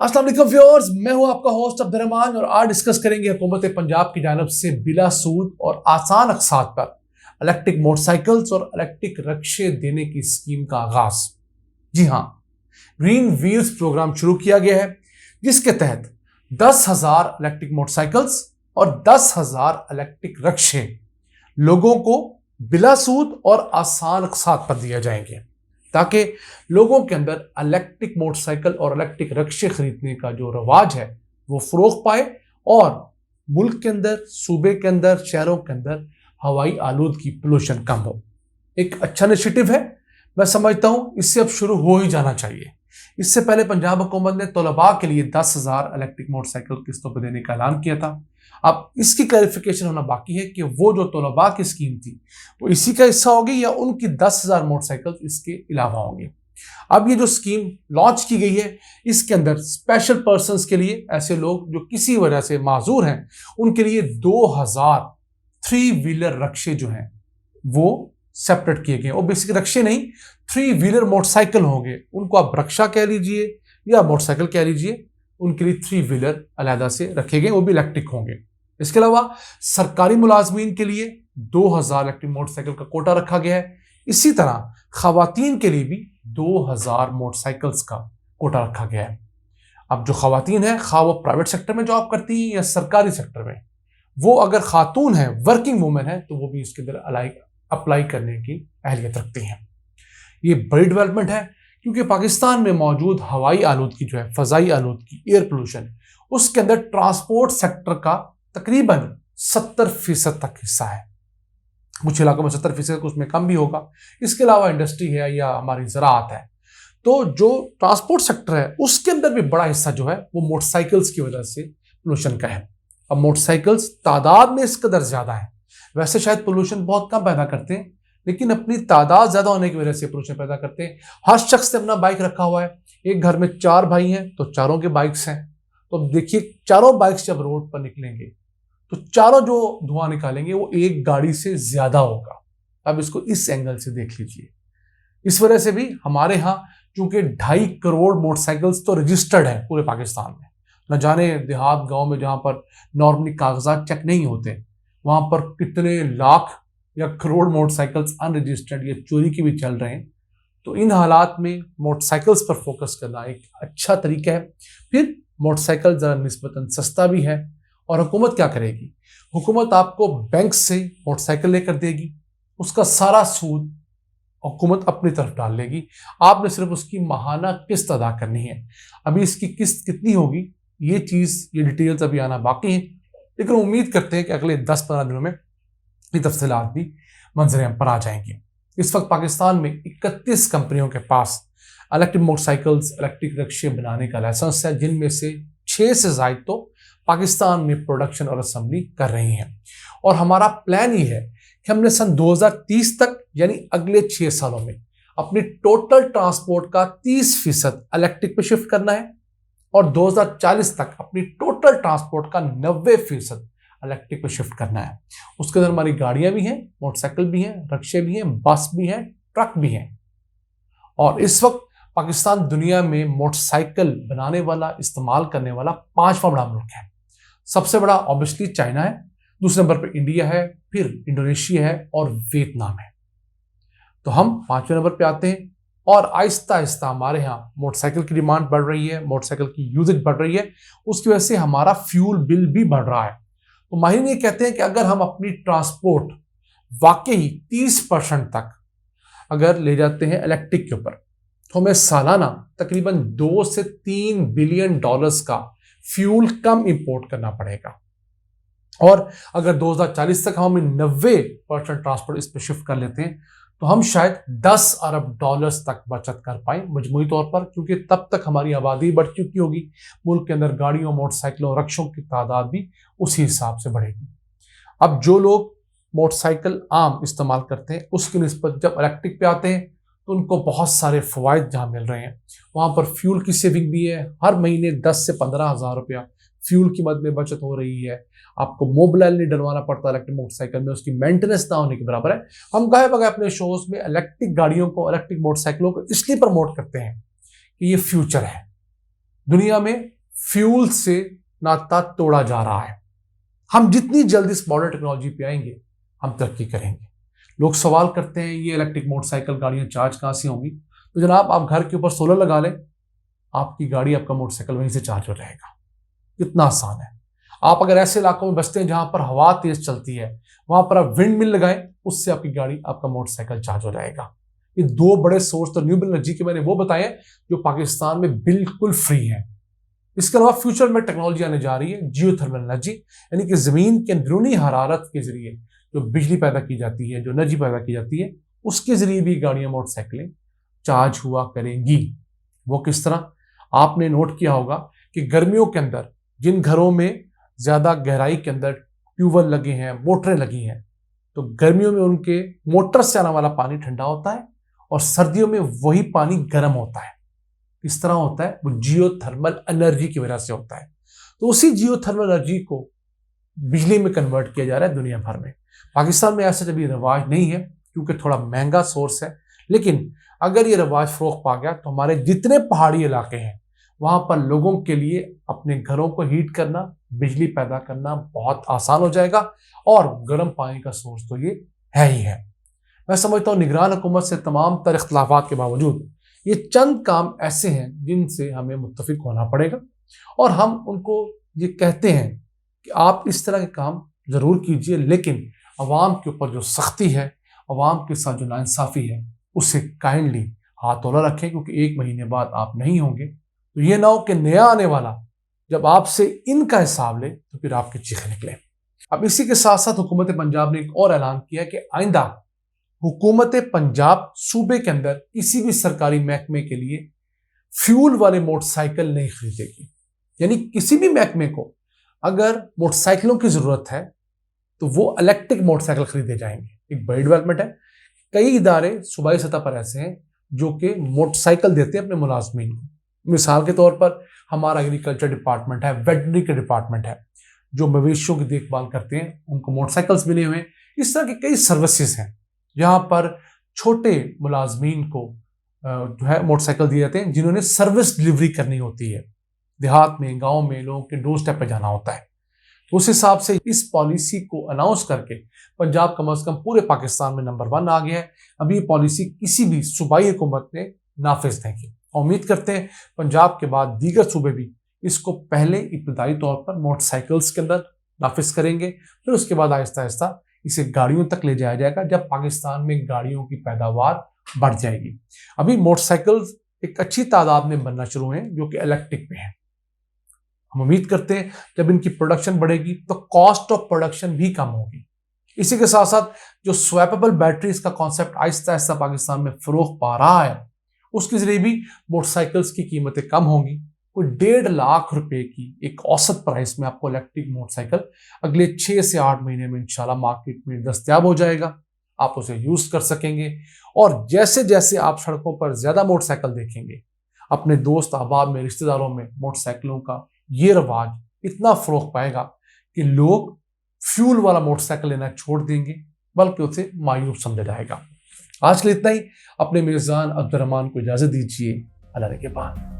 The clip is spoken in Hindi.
अस्सलाम वालेकुम व्यूअर्स, मैं हूं आपका होस्ट अब्दुर्रहमान और आज डिस्कस करेंगे हुकूमत पंजाब की जानिब से बिला सूद और आसान अक़सात पर इलेक्ट्रिक मोटरसाइकिल्स और इलेक्ट्रिक रिक्शे देने की स्कीम का आगाज। जी हां, ग्रीन व्हील्स प्रोग्राम शुरू किया गया है जिसके तहत 10,000 इलेक्ट्रिक मोटरसाइकिल्स और 10,000 इलेक्ट्रिक रिक्शे लोगों को बिला सूद और आसान अक़सात पर दिए जाएंगे ताकि लोगों के अंदर इलेक्ट्रिक मोटरसाइकिल और इलेक्ट्रिक रिक्शे खरीदने का जो रवाज है वो फरोग पाए और मुल्क के अंदर, सूबे के अंदर, शहरों के अंदर हवाई आलूदगी, पोल्यूशन कम हो। एक अच्छा इनिशिएटिव है, मैं समझता हूं इससे अब शुरू हो ही जाना चाहिए। इससे पहले पंजाब हुकूमत ने तलबा के लिए 10,000 इलेक्ट्रिक मोटरसाइकिल किस्तों पर देने का ऐलान किया था। अब इसकी क्लैरिफिकेशन होना बाकी है कि वो जो तलबा की स्कीम थी वो इसी का हिस्सा होगी या उनकी 10,000 मोटरसाइकिल इसके अलावा होंगी। अब ये जो स्कीम लॉन्च की गई है इसके अंदर स्पेशल पर्सन्स के लिए, ऐसे लोग जो किसी वजह से माजूर हैं, उनके लिए 2,000 3 व्हीलर रिक्शे जो हैं वो सेपरेट किए गए। और बेसिक रिक्शे नहीं, 3 व्हीलर मोटरसाइकिल होंगे, उनको आप रिक्शा कह लीजिए या मोटरसाइकिल कह लीजिए, उनके लिए 3 व्हीलर अलहदा से रखे गए, वो भी इलेक्ट्रिक होंगे। इसके अलावा सरकारी मुलाजमीन के लिए 2,000 इलेक्ट्रिक मोटरसाइकिल का कोटा रखा गया है। इसी तरह खवातीन के लिए भी 2,000 मोटरसाइकिल्स का कोटा रखा गया है। अब जो खवातीन है, खा वो प्राइवेट सेक्टर में जॉब करती हैं या सरकारी सेक्टर में, वो अगर खातून है, वर्किंग वुमेन है, तो वो भी इसके अंदर अप्लाई करने की अहलियत रखती हैं। ये बड़ी डेवलपमेंट है क्योंकि पाकिस्तान में मौजूद हवाई आलूदगी जो है, फजाई आलूदगी, एयर पोल्यूशन, उसके अंदर ट्रांसपोर्ट सेक्टर का तकरीबन 70% तक हिस्सा है। कुछ इलाकों में 70%, उसमें कम भी होगा। इसके अलावा इंडस्ट्री है या हमारी ज़राअत है। तो जो ट्रांसपोर्ट सेक्टर है उसके अंदर भी बड़ा हिस्सा जो है वो मोटरसाइकिल्स की वजह से पोल्यूशन का है। अब मोटरसाइकिल्स तादाद में इस कदर ज़्यादा है, वैसे शायद पोल्यूशन बहुत कम पैदा करते हैं, लेकिन अपनी तादाद ज़्यादा होने की वजह से पोल्यूशन पैदा करते हैं। हर शख्स ने अपना बाइक रखा हुआ है। एक घर में 4 भाई हैं तो चारों के बाइक्स हैं। तो अब देखिए, चारों बाइक्स जब रोड पर निकलेंगे तो चारों जो धुआं निकालेंगे वो एक गाड़ी से ज्यादा होगा। अब इसको इस एंगल से देख लीजिए। इस वजह से भी हमारे यहाँ चूंकि 2.5 करोड़ मोटरसाइकिल्स तो रजिस्टर्ड है पूरे पाकिस्तान में, न जाने देहात गांव में जहां पर नॉर्मली कागजात चेक नहीं होते, वहां पर कितने लाख या करोड़ मोटरसाइकिल्स अनरजिस्टर्ड या चोरी की भी चल रहे हैं। तो इन हालात में मोटरसाइकिल्स पर फोकस करना एक अच्छा तरीका है। फिर मोटरसाइकिल जरा निस्बतन सस्ता भी है। और हुकूमत क्या करेगी? हुकूमत आपको बैंक से मोटरसाइकिल लेकर देगी, उसका सारा सूद हुकूमत अपनी तरफ डाल लेगी, आपने सिर्फ उसकी माहाना किस्त अदा करनी है। अभी इसकी किस्त कितनी होगी ये डिटेल्स अभी आना बाकी है, लेकिन उम्मीद करते हैं कि अगले 10-15 दिनों में ये तफसीलात भी मंजर आम पर आ जाएंगी। इस वक्त पाकिस्तान में 31 कंपनियों के पास इलेक्ट्रिक मोटरसाइकिल्स, इलेक्ट्रिक रिक्शे बनाने का लाइसेंस है, जिनमें से 6 से ज्यादा तो पाकिस्तान में प्रोडक्शन और असेंबली कर रही हैं। और हमारा प्लान ये है कि हमने सन 2030 तक यानी अगले 6 सालों में अपनी टोटल ट्रांसपोर्ट का 30% इलेक्ट्रिक पे शिफ्ट करना है और 2040 तक अपनी टोटल ट्रांसपोर्ट का 90% इलेक्ट्रिक पे शिफ्ट करना है। उसके अंदर हमारी गाड़ियां भी हैं, मोटरसाइकिल भी हैं, रिक्शे भी हैं, बस भी हैं, ट्रक भी हैं। और इस वक्त पाकिस्तान दुनिया में मोटरसाइकिल बनाने वाला, इस्तेमाल करने वाला 5वां बड़ा मुल्क है। सबसे बड़ा ऑब्वियसली चाइना है, दूसरे नंबर पर इंडिया है, फिर इंडोनेशिया है और वियतनाम है। तो हम 5वें नंबर पे आते हैं और आहिस्ता आहिस्ता हमारे यहाँ मोटरसाइकिल की डिमांड बढ़ रही है, मोटरसाइकिल की यूजेज बढ़ रही है, उसकी वजह से हमारा फ्यूल बिल भी बढ़ रहा है। तो माहिर ये कहते हैं कि अगर हम अपनी ट्रांसपोर्ट वाकई 30% तक अगर ले जाते हैं इलेक्ट्रिक के ऊपर, तो हमें सालाना तकरीबन 2 से 3 बिलियन डॉलर्स का फ्यूल कम इंपोर्ट करना पड़ेगा। और अगर 2040 तक हम 90% ट्रांसपोर्ट इस पर शिफ्ट कर लेते हैं तो हम शायद 10 अरब डॉलर्स तक बचत कर पाए मजमूई तौर पर, क्योंकि तब तक हमारी आबादी बढ़ चुकी होगी, मुल्क के अंदर गाड़ियों, मोटरसाइकिलों, रिक्शों की तादाद भी उसी हिसाब से बढ़ेगी। अब जो लोग मोटरसाइकिल आम इस्तेमाल करते हैं उसकी निस्बत जब इलेक्ट्रिक पे आते हैं तो उनको बहुत सारे फ़वाइद जहाँ मिल रहे हैं। वहाँ पर फ्यूल की सेविंग भी है, हर महीने 10 से 15 हज़ार रुपया फ्यूल की मद में बचत हो रही है। आपको मोबाइल नहीं डलवाना पड़ता इलेक्ट्रिक मोटरसाइकिल में, उसकी मेंटेनेंस ना होने के बराबर है। हम कहे बगैर अपने शोज में इलेक्ट्रिक गाड़ियों को, इलेक्ट्रिक मोटरसाइकिलों को इसलिए प्रमोट करते हैं कि ये फ्यूचर है। दुनिया में फ्यूल से नाता तोड़ा जा रहा है। हम जितनी जल्दी इस मॉडर्न टेक्नोलॉजी पे आएंगे हम तरक्की करेंगे। लोग सवाल करते हैं ये इलेक्ट्रिक मोटरसाइकिल गाड़ियां चार्ज कहां से होंगी? तो जनाब आप घर के ऊपर सोलर लगा लें, आपकी गाड़ी आपका मोटरसाइकिल वहीं से चार्ज हो जाएगा। कितना आसान है। आप अगर ऐसे इलाकों में बसते हैं जहां पर हवा तेज चलती है, वहां पर आप विंड मिल लगाएं, उससे आपकी गाड़ी आपका मोटरसाइकिल चार्ज हो जाएगा। ये दो बड़े सोर्स तो न्यूएबल एनर्जी के मैंने वो बताए जो पाकिस्तान में बिल्कुल फ्री है। इसके अलावा फ्यूचर में टेक्नोलॉजी आने जा रही है जियोथर्मल एनर्जी, यानी कि जमीन के अंदरूनी हरारत के जरिए जो बिजली पैदा की जाती है, जो एनर्जी पैदा की जाती है, उसके जरिए भी गाड़ियां मोटरसाइकिलें चार्ज हुआ करेंगी। वो किस तरह? आपने नोट किया होगा कि गर्मियों के अंदर जिन घरों में ज्यादा गहराई के अंदर ट्यूबवेल लगे हैं, मोटरें लगी हैं, तो गर्मियों में उनके मोटर से आने वाला पानी ठंडा होता है और सर्दियों में वही पानी गर्म होता है। किस तरह होता है? वो जियोथर्मल एनर्जी की वजह से होता है। तो उसी जियोथर्मल एनर्जी को बिजली में कन्वर्ट किया जा रहा है दुनिया भर में। पाकिस्तान में ऐसा कभी रिवाज नहीं है क्योंकि थोड़ा महंगा सोर्स है, लेकिन अगर ये रिवाज फरोग पा गया तो हमारे जितने पहाड़ी इलाके हैं वहां पर लोगों के लिए अपने घरों को हीट करना, बिजली पैदा करना बहुत आसान हो जाएगा। और गर्म पानी का सोर्स तो ये है ही है। मैं समझता हूँ निगरान हुकूमत से तमाम तर इख्तलाफात के बावजूद ये चंद काम ऐसे हैं जिनसे हमें मुत्तफिक होना पड़ेगा, और हम उनको ये कहते हैं कि आप इस तरह के काम जरूर कीजिए, लेकिन अवाम के ऊपर जो सख्ती है, अवाम के साथ जो नाइंसाफ़ी है, उसे काइंडली हाथोला रखें, क्योंकि 1 महीने बाद आप नहीं होंगे। तो ये ना हो कि नया आने वाला जब आपसे इनका हिसाब ले तो फिर आपके चीखे निकले। अब इसी के साथ साथ हुकूमत पंजाब ने एक और ऐलान किया कि आइंदा हुकूमत पंजाब सूबे के अंदर किसी भी सरकारी महकमे के लिए फ्यूल वाले मोटरसाइकिल नहीं खरीदेगी। यानी किसी भी महकमे को अगर मोटरसाइकिलों की जरूरत है तो वो इलेक्ट्रिक मोटरसाइकिल खरीदे जाएंगे। एक बड़ी डेवलपमेंट है। कई इदारे सूबाई सतह पर ऐसे हैं जो कि मोटरसाइकिल देते हैं अपने मुलाजमीन को। मिसाल के तौर पर हमारा एग्रीकल्चर डिपार्टमेंट है, वेटनरी का डिपार्टमेंट है, जो मवेशियों की देखभाल करते हैं, उनको मोटरसाइकिल्स मिले हुए हैं। इस तरह की कई सर्विसेज हैं जहां पर छोटे मुलाजमीन को जो है मोटरसाइकिल दिए जाते हैं, जिन्होंने सर्विस डिलीवरी करनी होती है। देहात में, गांव में लोगों के डोर स्टेप पे जाना होता है। तो उस हिसाब से इस पॉलिसी को अनाउंस करके पंजाब कम से कम पूरे पाकिस्तान में नंबर 1 आ गया है। अभी ये पॉलिसी किसी भी सूबाई हुकूमत ने नाफिज नहीं की। उम्मीद करते हैं पंजाब के बाद दीगर सूबे भी इसको पहले इब्तदाई तौर पर मोटरसाइकिल्स के अंदर नाफिज करेंगे, फिर उसके बाद आहिस्ता आहिस्ता इसे गाड़ियों तक ले जाया जाएगा जब पाकिस्तान में गाड़ियों की पैदावार बढ़ जाएगी। अभी मोटरसाइकिल्स एक अच्छी तादाद में बनना शुरू हैं जो कि इलेक्ट्रिक पे हैं। हम उम्मीद करते हैं जब इनकी प्रोडक्शन बढ़ेगी तो कॉस्ट ऑफ प्रोडक्शन भी कम होगी। इसी के साथ साथ जो स्वैपेबल बैटरीज का कॉन्सेप्ट आहिस्ता आहिस्ता पाकिस्तान में फरोग पा रहा है, उसके जरिए भी मोटरसाइकिल्स की कीमतें कम होंगी। कोई 1.5 लाख रुपए की एक औसत प्राइस में आपको इलेक्ट्रिक मोटरसाइकिल अगले 6 से 8 महीने में इंशाल्लाह मार्केट में दस्तयाब हो जाएगा। आप उसे यूज कर सकेंगे, और जैसे जैसे आप सड़कों पर ज्यादा मोटरसाइकिल देखेंगे, अपने दोस्त अहबाब में, रिश्तेदारों में मोटरसाइकिलों का ये रवाज इतना फरोग पाएगा कि लोग फ्यूल वाला मोटरसाइकिल लेना छोड़ देंगे, बल्कि उसे मायूब समझा जाएगा। आज के लिए इतना ही। अपने मेजबान अब्दुर्रहमान को इजाजत दीजिए। अल्लाह के बाद।